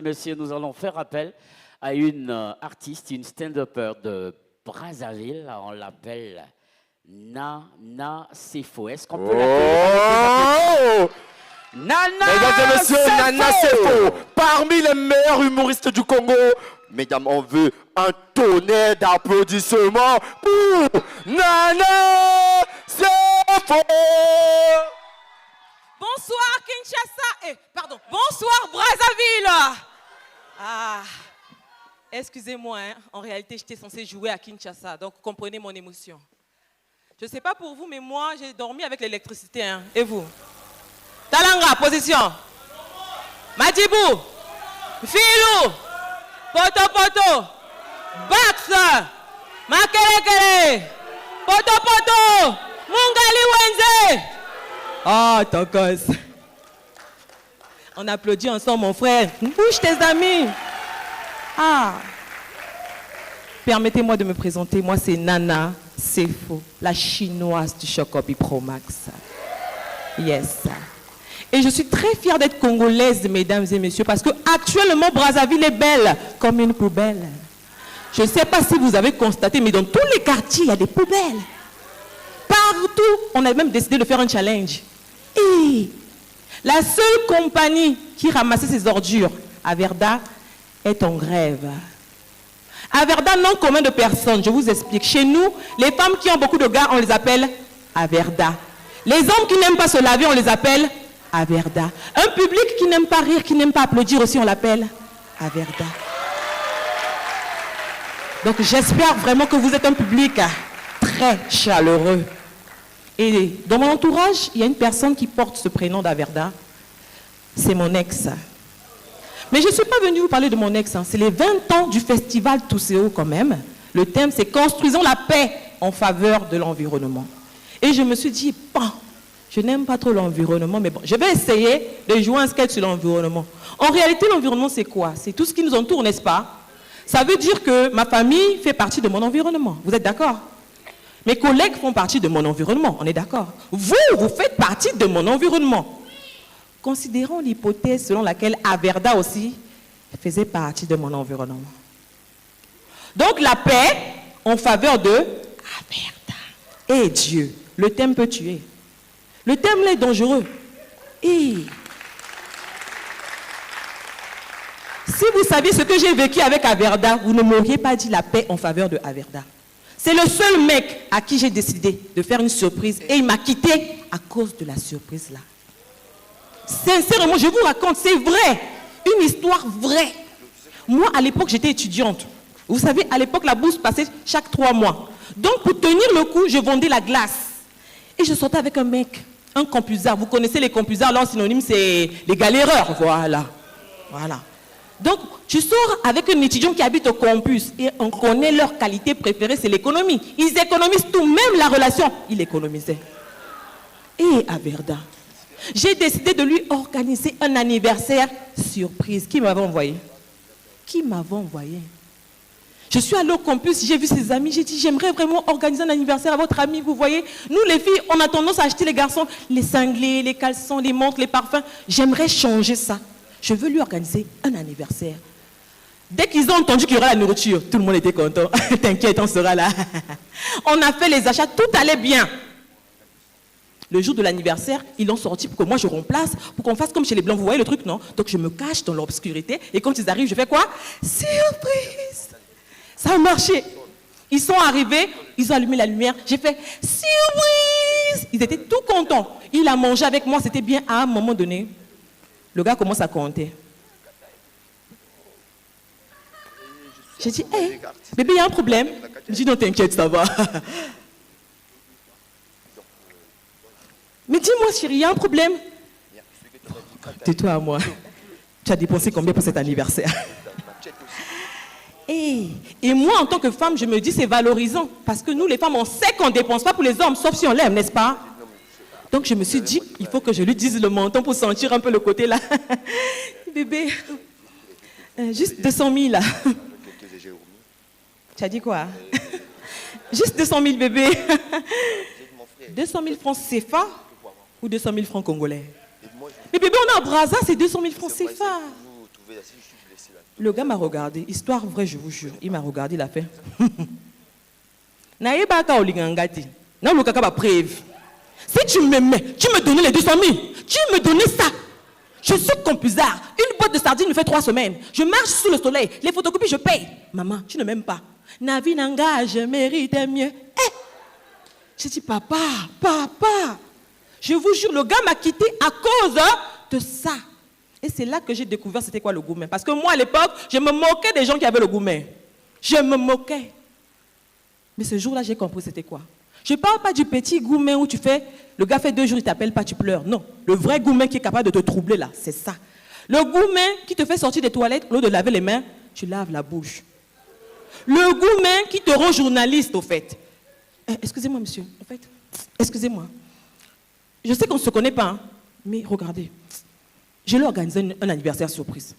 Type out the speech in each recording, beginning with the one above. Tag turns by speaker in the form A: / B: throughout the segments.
A: messieurs, nous allons faire appel à une artiste, une stand-upper de Brazzaville. On l'appelle Nana Sefo. Est-ce qu'on peut l'appeler? Nana
B: Mesdames et messieurs,
A: Sefo.
B: Nana Sefo, parmi les meilleurs humoristes du Congo. Mesdames, on veut un tonnerre d'applaudissements pour Nana Sefo.
C: Bonsoir Kinshasa, bonsoir Brazzaville. Excusez-moi, hein. En réalité j'étais censée jouer à Kinshasa, donc comprenez mon émotion. Je ne sais pas pour vous, mais moi j'ai dormi avec l'électricité, hein. Et vous? Talanga, position. Madibou, Filou, Poto Poto, Bax, Makelekele, Poto Poto, Mungali Wenze. Ah, ton gosse. On applaudit ensemble, mon frère. Bouge tes amis. Ah. Permettez-moi de me présenter. Moi, c'est Nana Sefo, la chinoise du Chocopi Pro Max. Yes. Et je suis très fière d'être congolaise, mesdames et messieurs, parce que actuellement, Brazzaville est belle comme une poubelle. Je ne sais pas si vous avez constaté, mais dans tous les quartiers, il y a des poubelles. Partout, on a même décidé de faire un challenge. Et la seule compagnie qui ramassait ses ordures, Averda, est en grève. Averda, nom commun de personnes, je vous explique. Chez nous, les femmes qui ont beaucoup de gars, on les appelle Averda. Les hommes qui n'aiment pas se laver, on les appelle Averda. Un public qui n'aime pas rire, qui n'aime pas applaudir aussi, on l'appelle Averda. Donc j'espère vraiment que vous êtes un public très chaleureux. Et dans mon entourage, il y a une personne qui porte ce prénom d'Averda. C'est mon ex. Mais je ne suis pas venue vous parler de mon ex. C'est les 20 ans du festival Touséo quand même. Le thème, c'est « Construisons la paix en faveur de l'environnement ». Et je me suis dit, bon, je n'aime pas trop l'environnement, mais bon, je vais essayer de jouer un sketch sur l'environnement. En réalité, l'environnement, c'est quoi? C'est tout ce qui nous entoure, n'est-ce pas? Ça veut dire que ma famille fait partie de mon environnement. Vous êtes d'accord? Mes collègues font partie de mon environnement, on est d'accord? Vous, vous faites partie de mon environnement. Considérons l'hypothèse selon laquelle Averda aussi faisait partie de mon environnement. Donc la paix en faveur de Averda. Et Dieu, le thème peut tuer. Le thème là est dangereux. Et si vous saviez ce que j'ai vécu avec Averda, vous ne m'auriez pas dit la paix en faveur de Averda. C'est le seul mec à qui j'ai décidé de faire une surprise et il m'a quitté à cause de la surprise là. Sincèrement, je vous raconte, c'est vrai, une histoire vraie. Moi, à l'époque, j'étais étudiante. Vous savez, à l'époque, la bourse passait chaque 3 mois. Donc, pour tenir le coup, je vendais la glace. Et je sortais avec un mec, un compusard. Vous connaissez les compusards, leur synonyme, c'est les galéreurs. Voilà. Voilà. Donc, je sors avec un étudiant qui habite au campus et on connaît leur qualité préférée, c'est l'économie. Ils économisent tout, même la relation, ils l'économisaient. Et Averda, j'ai décidé de lui organiser un anniversaire surprise. Qui m'avait envoyé? Qui m'avait envoyé? Je suis allée au campus, j'ai vu ses amis, j'ai dit, j'aimerais vraiment organiser un anniversaire à votre ami, vous voyez. Nous, les filles, on a tendance à acheter les garçons, les cinglés, les caleçons, les montres, les parfums. J'aimerais changer ça. Je veux lui organiser un anniversaire. Dès qu'ils ont entendu qu'il y aura la nourriture, tout le monde était content. T'inquiète, on sera là. On a fait les achats, tout allait bien. Le jour de l'anniversaire, ils l'ont sorti pour que moi je remplace, pour qu'on fasse comme chez les Blancs. Vous voyez le truc, non? Donc je me cache dans l'obscurité et quand ils arrivent, je fais quoi? Surprise! Ça a marché. Ils sont arrivés, ils ont allumé la lumière. J'ai fait surprise! Ils étaient tout contents. Il a mangé avec moi, c'était bien. À un moment donné, le gars commence à compter. J'ai dit, hé, bébé, il y a un problème. Il dit, non, t'inquiète, ça va. Mais dis-moi, chérie, il y a un problème. Tais-toi à moi. Tu as dépensé combien pour cet anniversaire? Et moi, en tant que femme, je me dis, c'est valorisant. Parce que nous, les femmes, on sait qu'on ne dépense pas pour les hommes, sauf si on l'aime, n'est-ce pas? Donc, je me suis dit, il faut que je lui dise le menton pour sentir un peu le côté là. Bébé, juste 200 000 là. Tu as dit quoi? Juste 200 000, bébé. 200 000 francs CFA ou 200 000 francs congolais? Mais bébé, on a à Brazza, c'est 200 000 francs CFA. Le gars m'a regardé, histoire vraie, je vous jure. Il m'a regardé, il a fait. Naïba Olingangati. Non, le caca preuve. Si tu m'aimais, tu me donnais les 200 000. Tu me donnais ça. Je suis compusard. Une boîte de sardines me fait 3 semaines. Je marche sous le soleil. Les photocopies, je paye. Maman, tu ne m'aimes pas. Navi Nanga, je mérite mieux. J'ai dit, papa. Je vous jure, le gars m'a quitté à cause de ça. Et c'est là que j'ai découvert c'était quoi le gourmet. Parce que moi, à l'époque, je me moquais des gens qui avaient le gourmet. Je me moquais. Mais ce jour-là, j'ai compris c'était quoi. Je ne parle pas du petit gourmet où tu fais, le gars fait 2 jours, il ne t'appelle pas, tu pleures. Non, le vrai gourmet qui est capable de te troubler là, c'est ça. Le gourmet qui te fait sortir des toilettes, au lieu de laver les mains, tu laves la bouche. Le gourmet qui te rend journaliste, au fait. Excusez-moi, monsieur, en fait, excusez-moi. Je sais qu'on ne se connaît pas, hein, mais regardez. Je lui ai organisé un anniversaire surprise.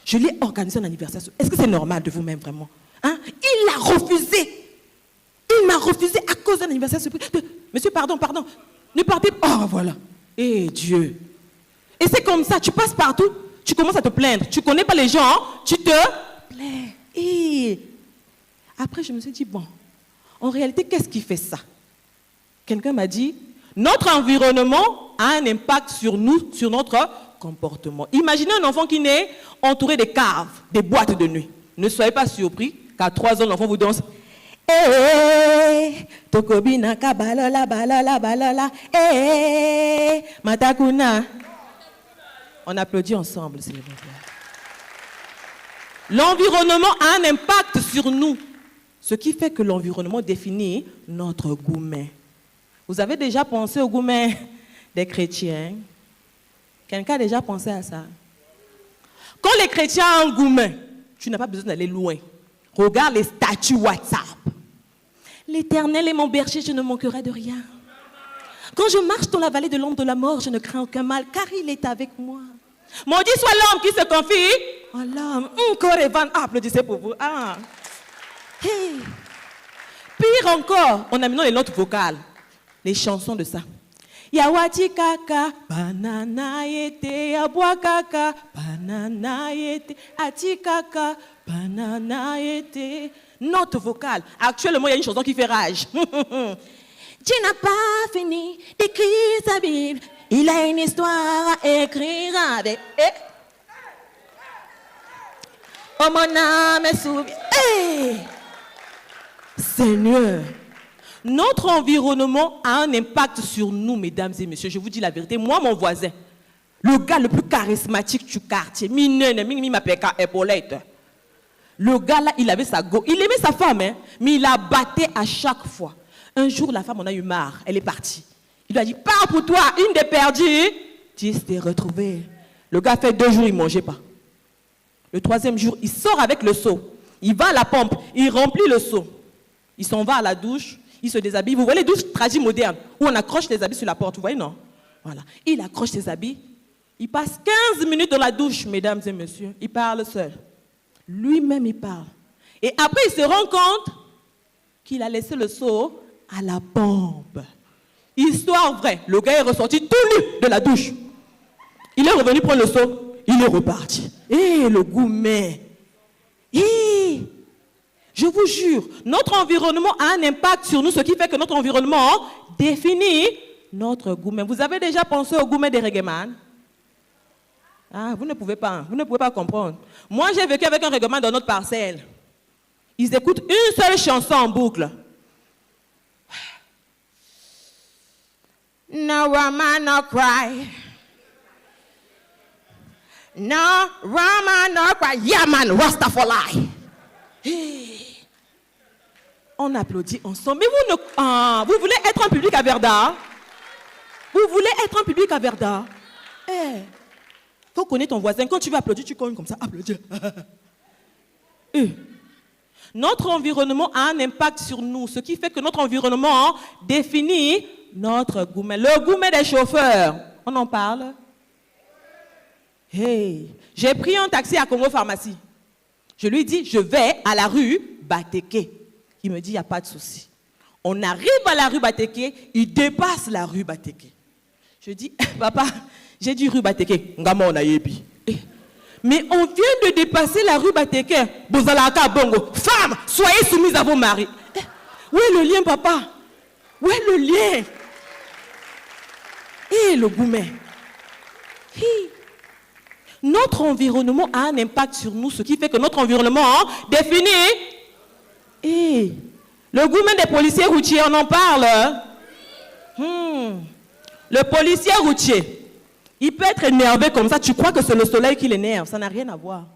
C: Je lui ai organisé un anniversaire surprise. Est-ce que c'est normal de vous-même, vraiment? Hein? Il l'a refusé. Il m'a refusé à cause d'un anniversaire surprise. Monsieur, pardon. Ne partez pas. Oh, voilà. Eh, Dieu. Et c'est comme ça, tu passes partout, tu commences à te plaindre. Tu ne connais pas les gens, hein? Tu te plains. Et après, je me suis dit, bon, en réalité, qu'est-ce qui fait ça? Quelqu'un m'a dit, notre environnement a un impact sur nous, sur notre comportement. Imaginez un enfant qui naît entouré des caves, des boîtes de nuit. Ne soyez pas surpris qu'à 3 ans, l'enfant vous danse. Tokobina balola, matakuna. On applaudit ensemble, s'il vous plaît. L'environnement a un impact sur nous, ce qui fait que l'environnement définit notre gourmet. Vous avez déjà pensé au gourmet des chrétiens? Quelqu'un a déjà pensé à ça? Quand les chrétiens ont un gourmet, tu n'as pas besoin d'aller loin. Regarde les statuts WhatsApp. L'Éternel est mon berger, je ne manquerai de rien. Quand je marche dans la vallée de l'ombre de la mort, je ne crains aucun mal, car il est avec moi. Maudit soit l'homme qui se confie. Oh l'homme, Korevan, applaudissez pour vous. Ah. Hey. Pire encore, on a maintenant les notes vocales, les chansons de ça. Yawati kaka, banana yete, yabwa kaka, banana yete, ati kaka, banana yete. Note vocale. Actuellement, il y a une chanson qui fait rage. Tu n'as pas fini d'écrire sa Bible. Il a une histoire à écrire avec. Oh mon âme est souvient. Seigneur. Notre environnement a un impact sur nous, mesdames et messieurs. Je vous dis la vérité. Moi, mon voisin, le gars le plus charismatique du quartier, il m'appelle Épaulette. Le gars là, il avait sa go. Il aimait sa femme, hein, mais il la battait à chaque fois. Un jour, la femme en a eu marre. Elle est partie. Il lui a dit, pars pour toi, une des perdues. 10 t'es retrouvé. Le gars fait 2 jours, il ne mangeait pas. Le 3e jour, il sort avec le seau. Il va à la pompe, il remplit le seau. Il s'en va à la douche, il se déshabille. Vous voyez les douches tragiques modernes où on accroche les habits sur la porte, vous voyez, non? Voilà. Il accroche ses habits. Il passe 15 minutes dans la douche, mesdames et messieurs. Il parle seul. Lui-même, il parle. Et après, il se rend compte qu'il a laissé le seau à la pompe. Histoire vraie. Le gars est ressorti tout nu de la douche. Il est revenu prendre le seau. Il est reparti. Le gourmet. Je vous jure, notre environnement a un impact sur nous, ce qui fait que notre environnement définit notre gourmet. Vous avez déjà pensé au gourmet des reggaeman? Ah, vous ne pouvez pas comprendre. Moi, j'ai vécu avec un reggaeman dans notre parcelle. Ils écoutent une seule chanson en boucle. No woman, no cry. No woman, no cry. Yeah, man, Rastafari. On applaudit ensemble. Mais vous voulez être en public à Verda? Vous voulez être en public à Verda? Faut connaître ton voisin. Quand tu veux applaudir, tu cognes comme ça. Applaudir. Notre environnement a un impact sur nous, ce qui fait que notre environnement définit notre gourmet. Le gourmet des chauffeurs, on en parle? J'ai pris un taxi à Congo Pharmacie. Je lui dis, je vais à la rue Bateke. Il me dit, il n'y a pas de souci. On arrive à la rue Bateke, il dépasse la rue Bateke. Je dis, papa, j'ai dit rue Bateke. Mais on vient de dépasser la rue Bateke. Bozalaka Bongo. Femmes, soyez soumises à vos maris. Où est le lien, papa? Où est le lien? Et le gourmet. Notre environnement a un impact sur nous, ce qui fait que notre environnement définit. Et le gourmet des policiers routiers, on en parle. Le policier routier, il peut être énervé comme ça. Tu crois que c'est le soleil qui l'énerve? Ça n'a rien à voir.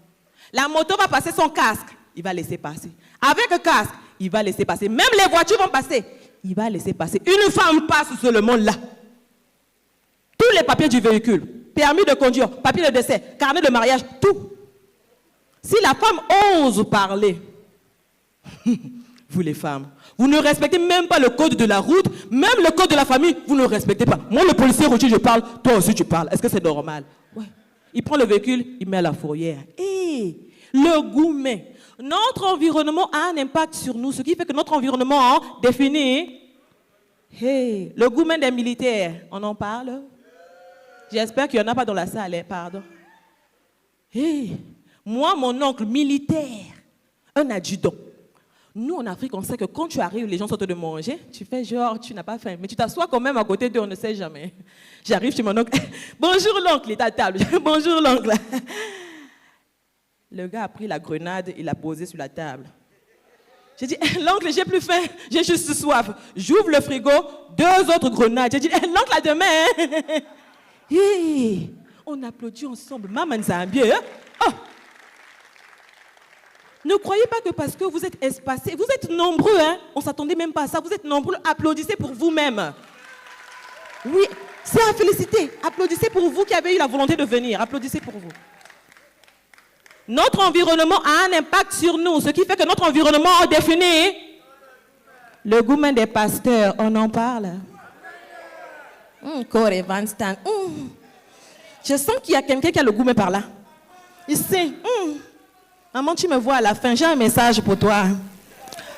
C: La moto va passer son casque, il va laisser passer. Avec le casque, il va laisser passer. Même les voitures vont passer, il va laisser passer. Une femme passe seulement là. Tous les papiers du véhicule, permis de conduire, papier de décès, carnet de mariage, tout. Si la femme ose parler, vous les femmes, vous ne respectez même pas le code de la route, même le code de la famille, vous ne respectez pas. Moi, le policier routier, je parle, toi aussi tu parles. Est-ce que c'est normal? Ouais. Il prend le véhicule, il met à la fourrière. Et le gourmet, notre environnement a un impact sur nous, ce qui fait que notre environnement définit. Hey, le gourmet des militaires, on en parle? J'espère qu'il n'y en a pas dans la salle, pardon. Hey, moi, mon oncle militaire, un adjudant. Nous, en Afrique, on sait que quand tu arrives, les gens sortent de manger, tu fais genre, tu n'as pas faim. Mais tu t'assois quand même à côté d'eux, on ne sait jamais. J'arrive chez mon oncle. Bonjour l'oncle, il est à table. Bonjour l'oncle. Le gars a pris la grenade, il l'a posée sur la table. J'ai dit, l'oncle, j'ai plus faim, j'ai juste soif. J'ouvre le frigo, 2 autres grenades. J'ai dit, l'oncle, à demain. Hey, on applaudit ensemble. Maman Zambie. Oh. Ne croyez pas que parce que vous êtes espacés, vous êtes nombreux, hein? On ne s'attendait même pas à ça. Vous êtes nombreux, applaudissez pour vous-même. Oui, c'est à féliciter. Applaudissez pour vous qui avez eu la volonté de venir. Applaudissez pour vous. Notre environnement a un impact sur nous, ce qui fait que notre environnement définit. Le gourmet des pasteurs, on en parle. Corey Van Stan. Je sens qu'il y a quelqu'un qui a le gourmet par là. Ici. Maman, tu me vois à la fin, j'ai un message pour toi.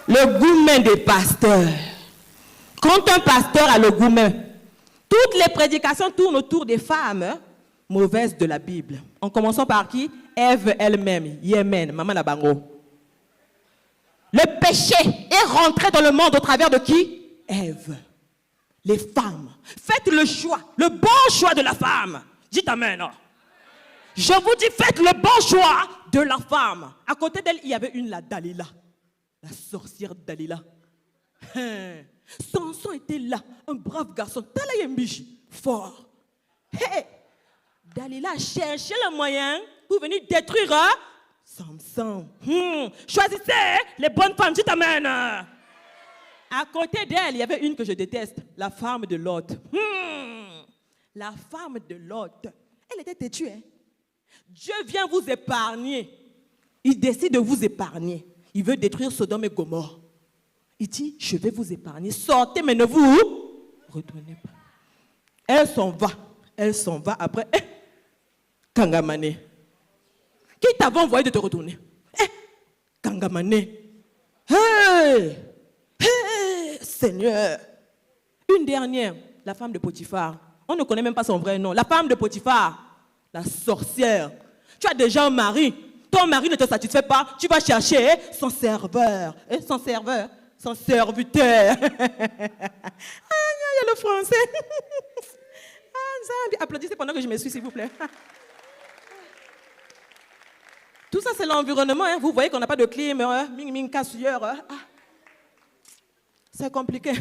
C: Le gourmet des pasteurs. Quand un pasteur a le gourmet, toutes les prédications tournent autour des femmes mauvaises de la Bible. En commençant par qui? Ève elle-même, Yémen, Maman Labango. Le péché est rentré dans le monde au travers de qui? Ève. Les femmes. Faites le choix, le bon choix de la femme. Dites amen. Je vous dis, faites le bon choix de la femme. À côté d'elle, il y avait une, la Dalila. La sorcière Dalila. Samson était là, un brave garçon. Talayembichi, fort. Hey, Dalila cherchait le moyen pour venir détruire Samson. Choisissez les bonnes femmes, dites amen. À côté d'elle, il y avait une que je déteste, la femme de Lot. La femme de Lot. Elle était têtue, hein? Dieu vient vous épargner. Il décide de vous épargner. Il veut détruire Sodome et Gomorrhe. Il dit, je vais vous épargner. Sortez, mais ne vous retournez pas. Elle s'en va. Elle s'en va après. Kangamane. Qui t'avait envoyé de te retourner? Kangamane. Hey! Hey! Seigneur. Une dernière, la femme de Potiphar. On ne connaît même pas son vrai nom. La femme de Potiphar. La sorcière. Tu as déjà un mari. Ton mari ne te satisfait pas. Tu vas chercher son serveur. Son serveur. Son serviteur. Il y a le français. Applaudissez pendant que je me suis, s'il vous plaît. Tout ça, c'est l'environnement. Hein. Vous voyez qu'on n'a pas de clim. Cassure. C'est compliqué.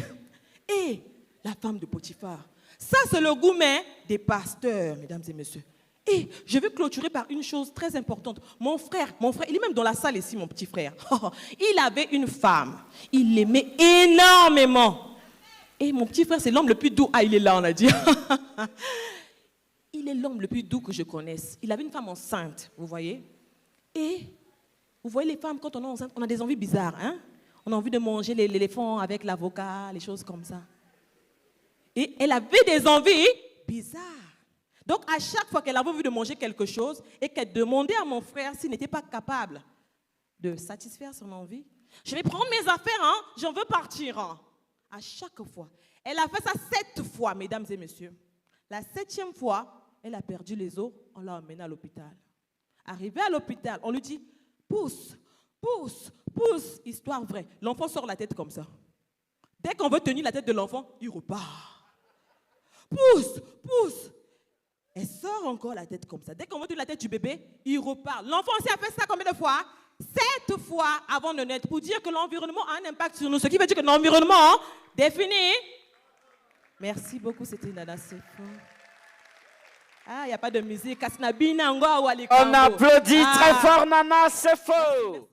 C: Et la femme de Potiphar. Ça, c'est le gourmet des pasteurs, mesdames et messieurs. Et je vais clôturer par une chose très importante. Mon frère, il est même dans la salle ici, mon petit frère. Il avait une femme. Il l'aimait énormément. Et mon petit frère, c'est l'homme le plus doux. Ah, il est là, on a dit. Il est l'homme le plus doux que je connaisse. Il avait une femme enceinte, vous voyez. Et vous voyez les femmes, quand on est enceinte, on a des envies bizarres. Hein? On a envie de manger l'éléphant avec l'avocat, les choses comme ça. Et elle avait des envies bizarres. Donc, à chaque fois qu'elle avait envie de manger quelque chose et qu'elle demandait à mon frère s'il n'était pas capable de satisfaire son envie, je vais prendre mes affaires, hein, j'en veux partir. Hein. À chaque fois. Elle a fait ça 7 fois, mesdames et messieurs. La 7e fois, elle a perdu les os, on l'a emmenée à l'hôpital. Arrivé à l'hôpital, on lui dit, pousse, pousse, pousse. Histoire vraie. L'enfant sort la tête comme ça. Dès qu'on veut tenir la tête de l'enfant, il repart. Pousse, pousse. Elle sort encore la tête comme ça. Dès qu'on veut tenir la tête du bébé, il repart. L'enfant aussi a fait ça combien de fois? 7 fois avant de naître, pour dire que l'environnement a un impact sur nous. Ce qui veut dire que l'environnement définit. Merci beaucoup, c'était Nana Sefo. Ah, il n'y a pas de musique.
A: On applaudit très fort, Nana Sefo.